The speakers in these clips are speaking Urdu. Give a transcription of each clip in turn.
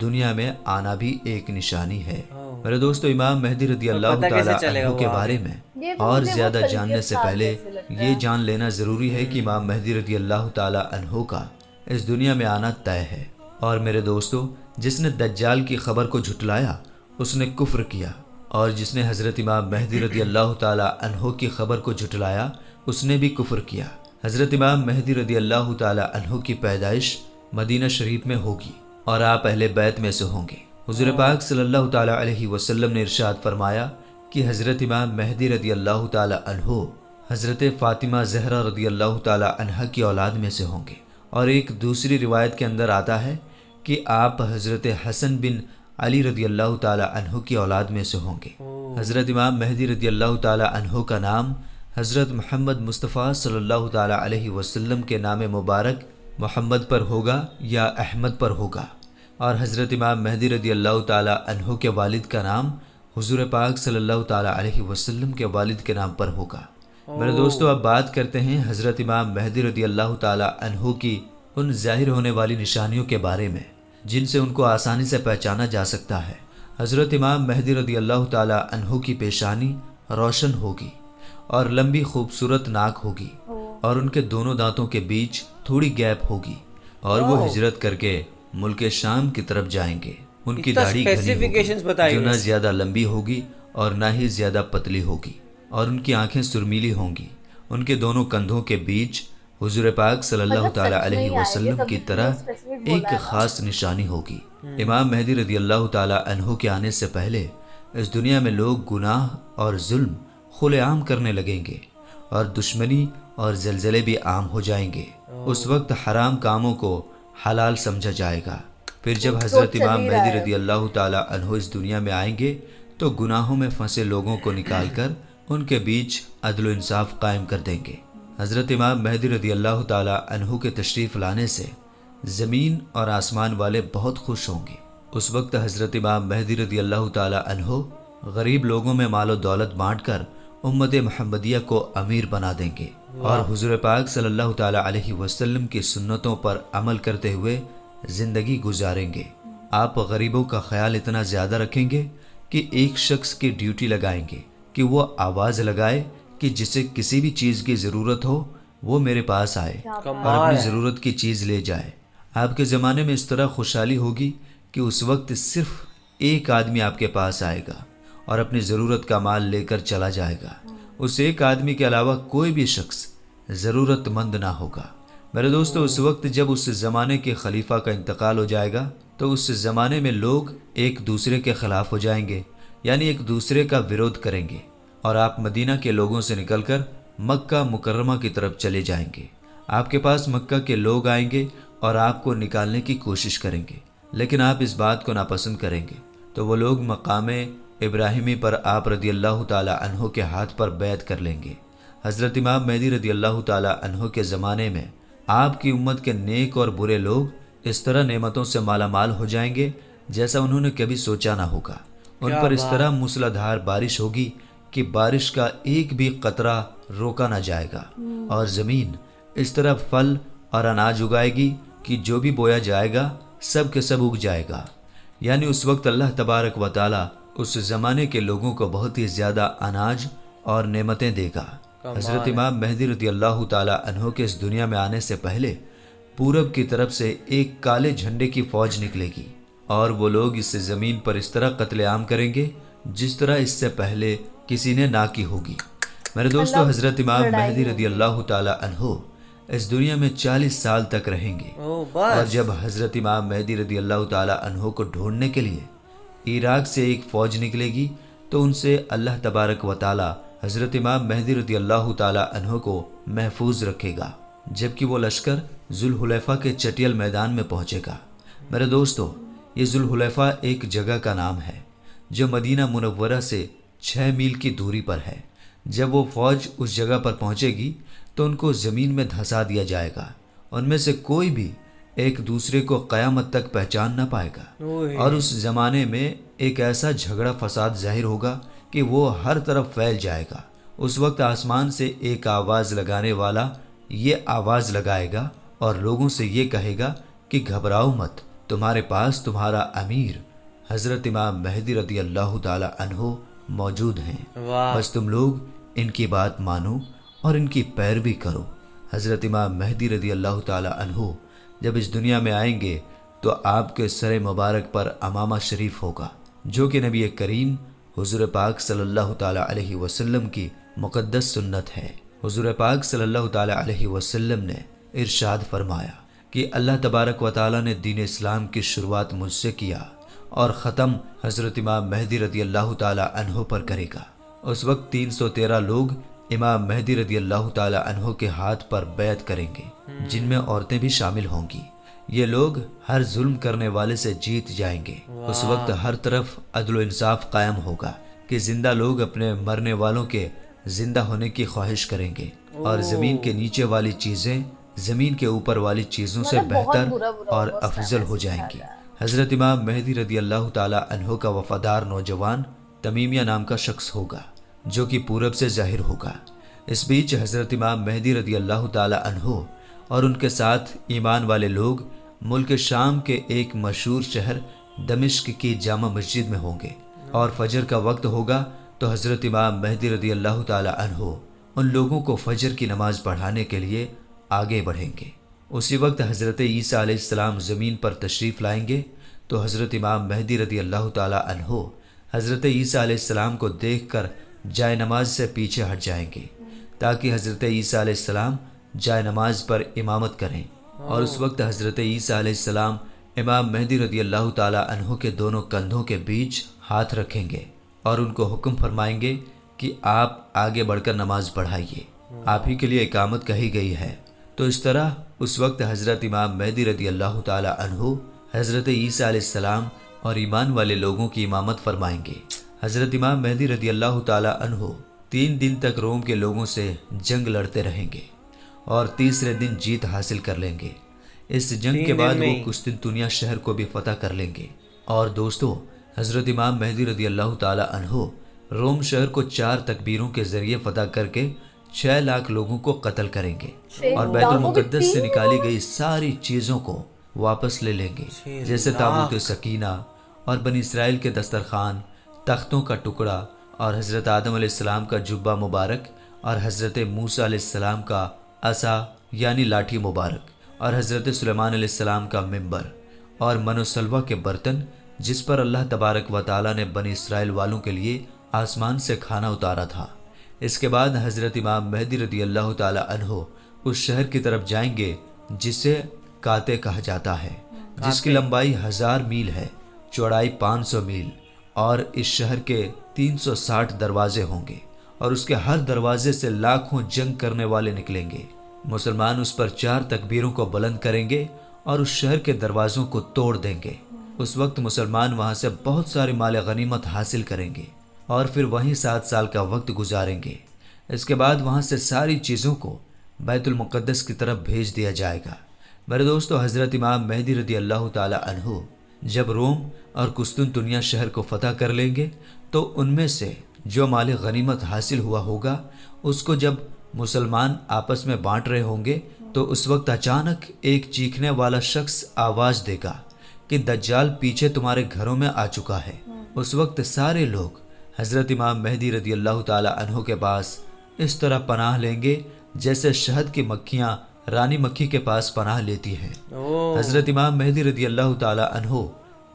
دنیا میں آنا بھی ایک نشانی ہے۔ میرے دوستو، امام مہدی رضی اللہ تعالیٰ عنہ کے بارے میں یہ تو اور مجھے زیادہ بہت جاننے سے طریقے پہلے سے لگتا ہے۔ یہ جان لینا ضروری ہے کہ امام مہدی رضی اللہ تعالیٰ عنہ کا اس دنیا میں آنا طے ہے۔ اور میرے دوستو، جس نے دجال کی خبر کو جھٹلایا اس نے کفر کیا، اور جس نے حضرت امام مہدی رضی اللہ تعالیٰ عنہ کی خبر کو جھٹلایا اس نے بھی کفر کیا۔ حضرت امام مہدی رضی اللہ تعالیٰ عنہ کی پیدائش مدینہ شریف میں ہوگی اور آپ اہل بیت میں سے ہوں گے۔ حضور پاک صلی اللہ تعالیٰ علیہ وسلم نے ارشاد فرمایا کہ حضرت امام مہدی رضی اللہ تعالیٰ عنہ حضرت فاطمہ زہرا رضی اللہ تعالیٰ عنہ کی اولاد میں سے ہوں گے۔ اور ایک دوسری روایت کے اندر آتا ہے کہ آپ حضرت حسن بن علی رضی اللہ تعالیٰ عنہ کی اولاد میں سے ہوں گے۔ حضرت امام مہدی رضی اللہ تعالیٰ عنہ کا نام حضرت محمد مصطفیٰ صلی اللہ تعالیٰ علیہ وسلم کے نام مبارک محمد پر ہوگا یا احمد پر ہوگا، اور حضرت امام مہدی رضی اللہ تعالیٰ عنہ کے والد کا نام حضور پاک صلی اللہ تعالیٰ علیہ وسلم کے والد کے نام پر ہوگا۔ میرے دوستو، اب بات کرتے ہیں حضرت امام مہدی رضی اللہ تعالیٰ عنہ کی ان ظاہر ہونے والی نشانیوں کے بارے میں جن سے ان کو آسانی سے پہچانا جا سکتا ہے۔ حضرت امام مہدی رضی اللہ تعالیٰ عنہ کی پیشانی روشن ہوگی اور لمبی خوبصورت ناک ہوگی، اور ان کے دونوں دانتوں کے بیچ تھوڑی گیپ ہوگی، اور وہ ہجرت کر کے ملک شام کی طرف جائیں گے۔ ان کی داڑھی گھنی ہوگی جو نہ زیادہ لمبی ہوگی اور نہ ہی زیادہ پتلی ہوگی، اور ان کی آنکھیں سرمیلی ہوں گی۔ ان کے دونوں کندھوں کے بیچ حضور پاک صلی اللہ تعالیٰ علیہ وسلم کی طرح ایک خاص نشانی ہوگی۔ امام مہدی رضی اللہ تعالیٰ عنہ کے آنے سے پہلے اس دنیا میں لوگ گناہ اور ظلم کھلے عام کرنے لگیں گے، اور دشمنی اور زلزلے بھی عام ہو جائیں گے۔ اس وقت حرام کاموں کو حلال سمجھا جائے گا۔ پھر جب حضرت امام مہدی رضی اللہ تعالیٰ عنہ اس دنیا میں آئیں گے تو گناہوں میں پھنسے لوگوں کو نکال کر ان کے بیچ عدل و انصاف قائم کر دیں گے۔ حضرت امام مہدی رضی اللہ تعالیٰ عنہ کے تشریف لانے سے زمین اور آسمان والے بہت خوش ہوں گے۔ اس وقت حضرت امام مہدی رضی اللہ تعالیٰ عنہ غریب لوگوں میں مال و دولت بانٹ کر امت محمدیہ کو امیر بنا دیں گے، اور حضور پاک صلی اللہ تعالیٰ علیہ وسلم کی سنتوں پر عمل کرتے ہوئے زندگی گزاریں گے۔ آپ غریبوں کا خیال اتنا زیادہ رکھیں گے کہ ایک شخص کی ڈیوٹی لگائیں گے کہ وہ آواز لگائے کہ جسے کسی بھی چیز کی ضرورت ہو وہ میرے پاس آئے اور اپنی ضرورت کی چیز لے جائے۔ آپ کے زمانے میں اس طرح خوشحالی ہوگی کہ اس وقت صرف ایک آدمی آپ کے پاس آئے گا اور اپنی ضرورت کا مال لے کر چلا جائے گا۔ اس ایک آدمی کے علاوہ کوئی بھی شخص ضرورت مند نہ ہوگا۔ میرے دوستو، اس وقت جب اس زمانے کے خلیفہ کا انتقال ہو جائے گا تو اس زمانے میں لوگ ایک دوسرے کے خلاف ہو جائیں گے، یعنی ایک دوسرے کا ویرودھ کریں گے، اور آپ مدینہ کے لوگوں سے نکل کر مکہ مکرمہ کی طرف چلے جائیں گے۔ آپ کے پاس مکہ کے لوگ آئیں گے اور آپ کو نکالنے کی کوشش کریں گے، لیکن آپ اس بات کو ناپسند کریں گے تو وہ لوگ مقام ابراہیمی پر آپ رضی اللہ تعالیٰ عنہ کے ہاتھ پر بیعت کر لیں گے۔ حضرت امام مہدی رضی اللہ تعالیٰ عنہ کے زمانے میں آپ کی امت کے نیک اور برے لوگ اس طرح نعمتوں سے مالا مال ہو جائیں گے جیسا انہوں نے کبھی سوچا نہ ہوگا۔ ان پر اس طرح موسلادھار بارش ہوگی کہ بارش کا ایک بھی قطرہ روکا نہ جائے گا، اور زمین اس طرح پھل اور اناج اگائے گی کہ جو بھی بویا جائے گا سب کے سب اگ جائے گا۔ یعنی اس وقت اللہ تبارک و تعالیٰ اس زمانے کے لوگوں کو بہت ہی زیادہ اناج اور نعمتیں دے گا۔ حضرت امام مہدی رضی اللہ تعالیٰ عنہ کے اس دنیا میں آنے سے پہلے پورب کی طرف سے ایک کالے جھنڈے کی فوج نکلے گی، اور وہ لوگ اس زمین پر اس طرح قتل عام کریں گے جس طرح اس سے پہلے کسی نے نہ کی ہوگی۔ میرے دوستو، حضرت امام مہدی رضی اللہ تعالیٰ عنہ اس دنیا میں 40 سال تک رہیں گے، اور جب حضرت امام مہدی رضی اللہ تعالیٰ عنہ کو ڈھونڈنے کے لیے عراق سے ایک فوج نکلے گی تو ان سے اللہ تبارک و تعالیٰ حضرت امام مہدی رضی اللہ تعالیٰ عنہ کو محفوظ رکھے گا، جبکہ وہ لشکر ذوالحلیفہ کے چٹیل میدان میں پہنچے گا۔ میرے دوستو، یہ ذوالحلیفہ ایک جگہ کا نام ہے جو مدینہ منورہ سے 6 میل کی دوری پر ہے۔ جب وہ فوج اس جگہ پر پہنچے گی تو ان کو زمین میں دھسا دیا جائے گا، ان میں سے کوئی بھی ایک دوسرے کو قیامت تک پہچان نہ پائے گا، اور اس زمانے میں ایک ایسا جھگڑا فساد ظاہر ہوگا کہ وہ ہر طرف پھیل جائے گا۔ اس وقت آسمان سے ایک آواز لگانے والا یہ آواز لگائے گا اور لوگوں سے یہ کہے گا کہ گھبراؤ مت، تمہارے پاس تمہارا امیر حضرت امام مہدی رضی اللہ تعالی عنہ موجود ہیں، واہ، بس تم لوگ ان کی بات مانو اور ان کی پیروی کرو۔ حضرت امام مہدی رضی اللہ تعالی عنہ جب اس دنیا میں آئیں گے تو آپ کے سر مبارک پر امامہ شریف ہوگا، جو کہ نبی کریم حضور پاک صلی اللہ تعالی علیہ وسلم کی مقدس سنت ہے۔ حضور پاک صلی اللہ تعالی علیہ وسلم نے ارشاد فرمایا کہ اللہ تبارک و تعالی نے دین اسلام کی شروعات مجھ سے کیا اور ختم حضرت امام مہدی رضی اللہ تعالی عنہ پر کرے گا۔ اس وقت 313 لوگ امام مہدی رضی اللہ تعالی عنہ کے ہاتھ پر بیعت کریں گے، جن میں عورتیں بھی شامل ہوں گی۔ یہ لوگ ہر ظلم کرنے والے سے جیت جائیں گے۔ اس وقت ہر طرف عدل و انصاف قائم ہوگا کہ زندہ لوگ اپنے مرنے والوں کے زندہ ہونے کی خواہش کریں گے، اور زمین کے نیچے والی چیزیں زمین کے اوپر والی چیزوں سے بہتر اور افضل ہو جائیں گی۔ حضرت امام مہدی رضی اللہ تعالی عنہ کا وفادار نوجوان تمیمیہ نام کا شخص ہوگا، جو کہ پورب سے ظاہر ہوگا۔ اس بیچ حضرت امام مہدی رضی اللہ تعالی عنہ اور ان کے ساتھ ایمان والے لوگ ملک شام کے ایک مشہور شہر دمشق کی جامع مسجد میں ہوں گے، اور فجر کا وقت ہوگا تو حضرت امام مہدی رضی اللہ تعالی عنہ ان لوگوں کو فجر کی نماز پڑھانے کے لیے آگے بڑھیں گے۔ اسی وقت حضرت عیسیٰ علیہ السلام زمین پر تشریف لائیں گے تو حضرت امام مہدی رضی اللہ تعالی عنہ حضرت عیسیٰ علیہ السلام کو دیکھ کر جائے نماز سے پیچھے ہٹ جائیں گے، تاکہ حضرت عیسیٰ علیہ السلام جائے نماز پر امامت کریں، اور اس وقت حضرت عیسیٰ علیہ السلام امام مہدی رضی اللہ تعالی عنہ کے دونوں کندھوں کے بیچ ہاتھ رکھیں گے اور ان کو حکم فرمائیں گے کہ آپ آگے بڑھ کر نماز پڑھائیے، آپ ہی کے لیے اقامت کہی گئی ہے۔ تو اس طرح اس وقت حضرت امام مہدی رضی اللہ تعالی عنہ حضرت عیسیٰ علیہ السلام اور ایمان والے لوگوں کی امامت فرمائیں گے۔ حضرت امام مہدی رضی اللہ تعالی عنہ 3 دن تک روم کے لوگوں سے جنگ لڑتے رہیں گے اور تیسرے دن جیت حاصل کر لیں گے۔ اس جنگ کے بعد وہ قسطنطنیہ شہر کو بھی فتح کر لیں گے۔ اور دوستو، حضرت امام مہدی رضی اللہ تعالی عنہ روم شہر کو 4 تکبیروں کے ذریعے فتح کر کے 6 لاکھ لوگوں کو قتل کریں گے، اور بیت المقدس سے نکالی گئی ساری چیزوں کو واپس لے لیں گے، جیسے تابوت سکینہ اور بنی اسرائیل کے دسترخوان، تختوں کا ٹکڑا، اور حضرت آدم علیہ السلام کا جبہ مبارک، اور حضرت موسیٰ علیہ السلام کا عصا یعنی لاٹھی مبارک، اور حضرت سلیمان علیہ السلام کا منبر، اور من و سلوہ کے برتن جس پر اللہ تبارک و تعالیٰ نے بنی اسرائیل والوں کے لیے آسمان سے کھانا اتارا تھا۔ اس کے بعد حضرت امام مہدی رضی اللہ تعالی عنہ اس شہر کی طرف جائیں گے جسے کاتے کہا جاتا ہے، جس کی لمبائی 1000 میل ہے، چوڑائی 500 میل، اور اس شہر کے 360 دروازے ہوں گے، اور اس کے ہر دروازے سے لاکھوں جنگ کرنے والے نکلیں گے۔ مسلمان اس پر 4 تکبیروں کو بلند کریں گے اور اس شہر کے دروازوں کو توڑ دیں گے۔ اس وقت مسلمان وہاں سے بہت سارے مال غنیمت حاصل کریں گے، اور پھر وہیں 7 سال کا وقت گزاریں گے۔ اس کے بعد وہاں سے ساری چیزوں کو بیت المقدس کی طرف بھیج دیا جائے گا۔ میرے دوستو، حضرت امام مہدی رضی اللہ تعالی عنہ جب روم اور قسطنطنیہ شہر کو فتح کر لیں گے تو ان میں سے جو مال غنیمت حاصل ہوا ہوگا اس کو جب مسلمان آپس میں بانٹ رہے ہوں گے تو اس وقت اچانک ایک چیخنے والا شخص آواز دے گا کہ دجال پیچھے تمہارے گھروں میں آ چکا ہے۔ اس وقت سارے لوگ حضرت امام مہدی رضی اللہ تعالی عنہ کے پاس اس طرح پناہ لیں گے جیسے شہد کی مکھیاں رانی مکھی کے پاس پناہ لیتی ہیں۔ حضرت امام مہدی رضی اللہ تعالی عنہ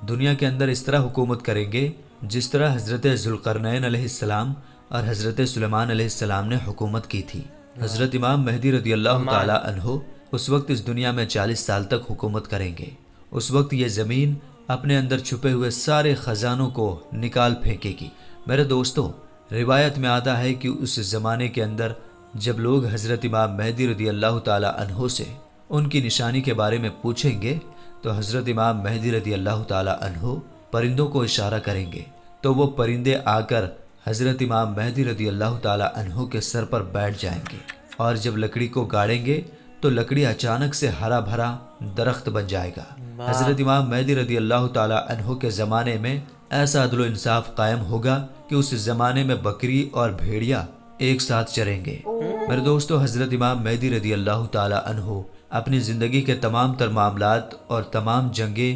دنیا کے اندر اس طرح حکومت کریں گے جس طرح حضرت ذوالقرنین علیہ السلام اور حضرت سلیمان علیہ السلام نے حکومت کی تھی۔ حضرت امام مہدی رضی اللہ تعالی عنہ اس وقت اس دنیا میں 40 سال تک حکومت کریں گے۔ اس وقت یہ زمین اپنے اندر چھپے ہوئے سارے خزانوں کو نکال پھینکے گی۔ میرے دوستو، روایت میں آتا ہے کہ اس زمانے کے اندر جب لوگ حضرت امام مہدی رضی اللہ تعالی عنہ سے ان کی نشانی کے بارے میں پوچھیں گے تو حضرت امام مہدی رضی اللہ تعالی عنہ پرندوں کو اشارہ کریں گے تو وہ پرندے آ کر حضرت امام مہدی رضی اللہ تعالی عنہ کے سر پر بیٹھ جائیں گے، اور جب لکڑی کو گاڑیں گے تو لکڑی اچانک سے ہرا بھرا درخت بن جائے گا۔ حضرت امام مہدی رضی اللہ تعالی عنہ کے زمانے میں ایسا عدل و انصاف قائم ہوگا کہ اس زمانے میں بکری اور بھیڑیا ایک ساتھ چریں گے۔ میرے دوستو، حضرت امام مہدی رضی اللہ تعالی عنہ اپنی زندگی کے تمام تر معاملات اور تمام جنگیں